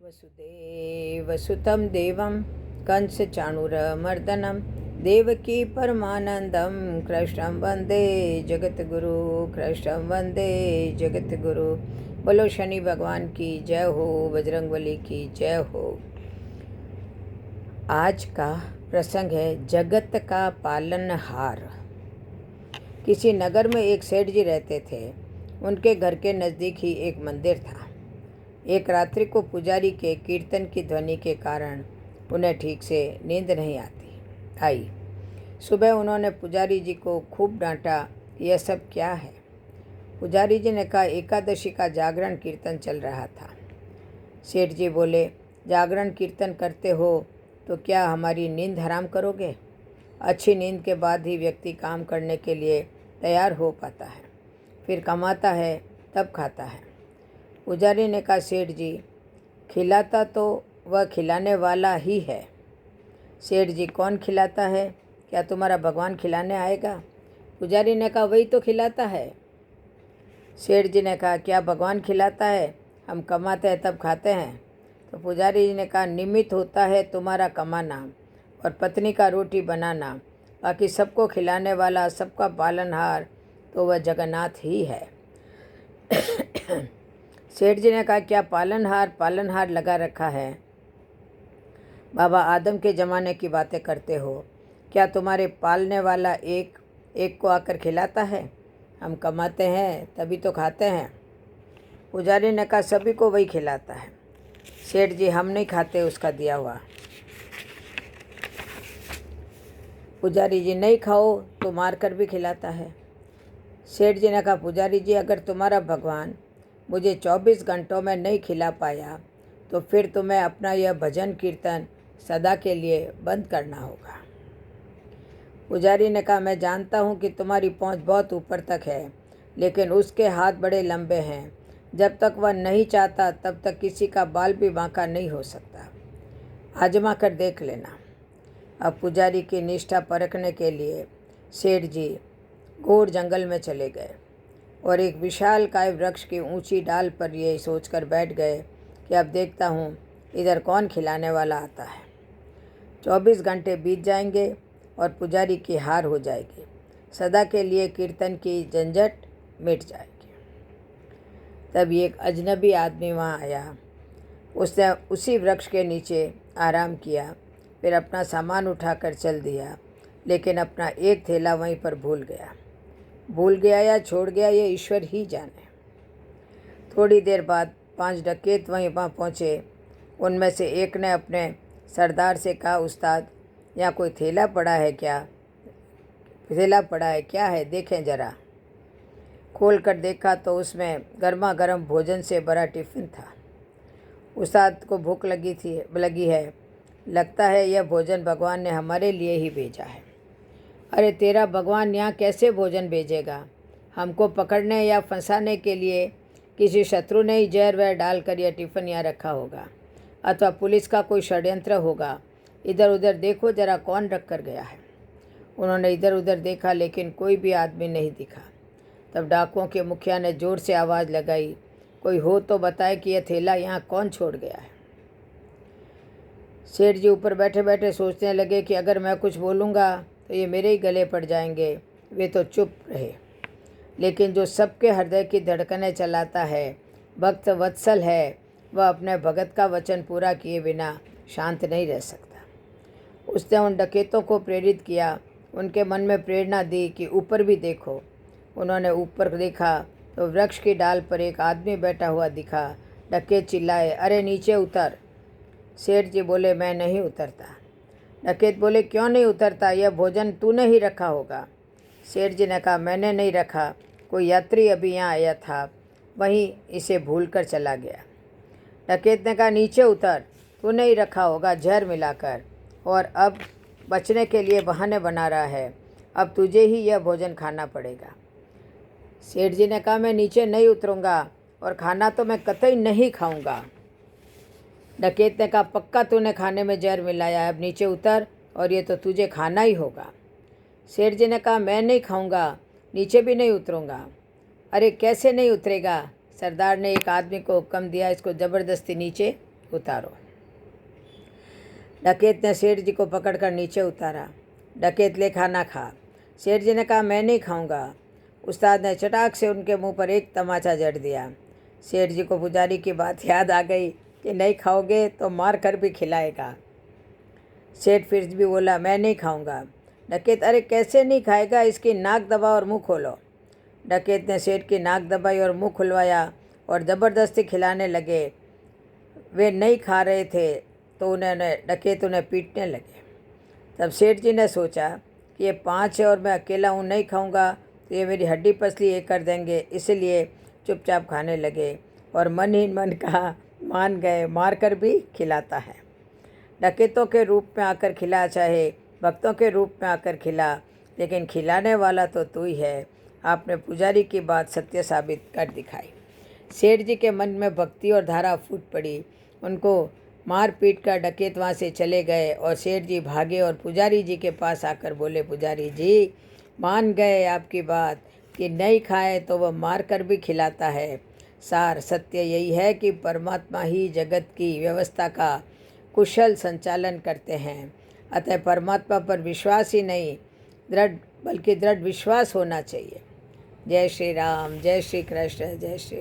वसुदेवसुतं देवं कंसचाणूरमर्दनं देवकी परमानंदं कृष्णं वंदे जगतगुरु कृष्णं वंदे जगतगुरु। बोलो शनि भगवान की जय हो, बजरंगबली की जय हो। आज का प्रसंग है जगत का पालनहार। किसी नगर में एक सेठ जी रहते थे। उनके घर के नज़दीक ही एक मंदिर था। एक रात्रि को पुजारी के कीर्तन की ध्वनि के कारण उन्हें ठीक से नींद नहीं आई। सुबह उन्होंने पुजारी जी को खूब डांटा, यह सब क्या है। पुजारी जी ने कहा, एकादशी का जागरण कीर्तन चल रहा था। सेठ जी बोले, जागरण कीर्तन करते हो तो क्या हमारी नींद हराम करोगे? अच्छी नींद के बाद ही व्यक्ति काम करने के लिए तैयार हो पाता है, फिर कमाता है, तब खाता है। पुजारी ने कहा, सेठ जी, खिलाता तो वह खिलाने वाला ही है। सेठ जी, कौन खिलाता है? क्या तुम्हारा भगवान खिलाने आएगा? पुजारी ने कहा, वही तो खिलाता है। सेठ जी ने कहा, क्या भगवान खिलाता है? हम कमाते हैं तब खाते हैं। तो पुजारी जी ने कहा, निमित्त होता है तुम्हारा कमाना और पत्नी का रोटी बनाना, बाकी सबको खिलाने वाला, सबका पालनहार तो वह जगन्नाथ ही है। सेठ जी ने कहा, क्या पालनहार लगा रखा है? बाबा आदम के ज़माने की बातें करते हो। क्या तुम्हारे पालने वाला एक को आकर खिलाता है? हम कमाते हैं तभी तो खाते हैं। पुजारी ने कहा, सभी को वही खिलाता है। सेठ जी, हम नहीं खाते उसका दिया हुआ। पुजारी जी, नहीं खाओ तो मार कर भी खिलाता है। सेठ जी ने कहा, पुजारी जी, अगर तुम्हारा भगवान मुझे 24 घंटों में नहीं खिला पाया तो फिर तुम्हें अपना यह भजन कीर्तन सदा के लिए बंद करना होगा। पुजारी ने कहा, मैं जानता हूँ कि तुम्हारी पहुँच बहुत ऊपर तक है, लेकिन उसके हाथ बड़े लंबे हैं। जब तक वह नहीं चाहता तब तक किसी का बाल भी बांका नहीं हो सकता। आजमा कर देख लेना। अब पुजारी की निष्ठा परखने के लिए सेठ जी घोर जंगल में चले गए और एक विशालकाय वृक्ष की ऊंची डाल पर ये सोचकर बैठ गए कि अब देखता हूँ इधर कौन खिलाने वाला आता है। 24 घंटे बीत जाएंगे और पुजारी की हार हो जाएगी। सदा के लिए कीर्तन की झंझट मिट जाएगी। तभी एक अजनबी आदमी वहाँ आया। उसने उसी वृक्ष के नीचे आराम किया, फिर अपना सामान उठाकर चल दिया, लेकिन अपना एक थैला वहीं पर भूल गया या छोड़ गया, ये ईश्वर ही जाने। थोड़ी देर बाद 5 डकैत वहीं पहुँचे। उनमें से एक ने अपने सरदार से कहा, उस्ताद, यहाँ कोई थैला पड़ा है क्या है, देखें ज़रा। खोल कर देखा तो उसमें गर्मा गर्म भोजन से भरा टिफ़िन था। उस्ताद को भूख लगी है। लगता है यह भोजन भगवान ने हमारे लिए ही भेजा है। अरे, तेरा भगवान यहाँ कैसे भोजन भेजेगा? हमको पकड़ने या फंसाने के लिए किसी शत्रु ने ही जहर वहर डालकर यह टिफ़िन यहाँ रखा होगा, अथवा पुलिस का कोई षड्यंत्र होगा। इधर उधर देखो जरा, कौन रख कर गया है। उन्होंने इधर उधर देखा, लेकिन कोई भी आदमी नहीं दिखा। तब डाकुओं के मुखिया ने ज़ोर से आवाज़ लगाई, कोई हो तो बताए कि यह थैला यहाँ कौन छोड़ गया है। सेठ जी ऊपर बैठे बैठे सोचने लगे कि अगर मैं कुछ बोलूँगा तो ये मेरे ही गले पड़ जाएंगे। वे तो चुप रहे, लेकिन जो सबके हृदय की धड़कनें चलाता है, भक्त वत्सल है, वह अपने भगत का वचन पूरा किए बिना शांत नहीं रह सकता। उसने उन डकैतों को प्रेरित किया, उनके मन में प्रेरणा दी कि ऊपर भी देखो। उन्होंने ऊपर देखा तो वृक्ष की डाल पर एक आदमी बैठा हुआ दिखा। डकैत चिल्लाए, अरे नीचे उतर। सेठ जी बोले, मैं नहीं उतरता। डकैत बोले, क्यों नहीं उतरता? यह भोजन तूने ही रखा होगा। सेठ जी ने कहा, मैंने नहीं रखा, कोई यात्री अभी यहाँ आया था, वहीं इसे भूल कर चला गया। डकैत ने कहा, नीचे उतर, तूने ही रखा होगा जहर मिलाकर, और अब बचने के लिए बहाने बना रहा है। अब तुझे ही यह भोजन खाना पड़ेगा। सेठ जी ने कहा, मैं नीचे नहीं उतरूँगा और खाना तो मैं कतई नहीं खाऊंगा। डकैत ने कहा, पक्का तूने खाने में जहर मिलाया है, अब नीचे उतर और ये तो तुझे खाना ही होगा। सेठ जी ने कहा, मैं नहीं खाऊंगा, नीचे भी नहीं उतरूँगा। अरे कैसे नहीं उतरेगा? सरदार ने एक आदमी को हुक्म दिया, इसको ज़बरदस्ती नीचे उतारो। डकैत ने सेठ जी को पकड़कर नीचे उतारा। डकैत ले खाना खा। सेठ जी ने कहा, मैं नहीं खाऊंगा। उस्ताद ने चटाक से उनके मुंह पर एक तमाचा जड़ दिया। सेठ जी को पुजारी की बात याद आ गई कि नहीं खाओगे तो मार कर भी खिलाएगा। सेठ फिर भी बोला, मैं नहीं खाऊंगा। डकैत, अरे कैसे नहीं खाएगा, इसकी नाक दबाओ और मुंह खोलो। डकैत ने सेठ की नाक दबाई और मुंह खुलवाया और ज़बरदस्ती खिलाने लगे। वे नहीं खा रहे थे तो डकैत उन्हें पीटने लगे। तब सेठ जी ने सोचा कि ये 5 है और मैं अकेला हूँ, नहीं खाऊंगा तो ये मेरी हड्डी पसली ये कर देंगे, इसलिए चुपचाप खाने लगे और मन ही मन कहा, मान गए, मार कर भी खिलाता है। डकैतों के रूप में आकर खिला, चाहे भक्तों के रूप में आकर खिला, लेकिन खिलाने वाला तो तू ही है। आपने पुजारी की बात सत्य साबित कर दिखाई। सेठ जी के मन में भक्ति और धारा फूट पड़ी। उनको मार पीट कर डकैत वहाँ से चले गए और सेठ जी भागे और पुजारी जी के पास आकर बोले, पुजारी जी मान गए आपकी बात कि नहीं खाए तो वह मार कर भी खिलाता है। सार सत्य यही है कि परमात्मा ही जगत की व्यवस्था का कुशल संचालन करते हैं। अतः परमात्मा पर विश्वास ही नहीं बल्कि दृढ़ विश्वास होना चाहिए। जय श्री राम, जय श्री कृष्ण, जय श्री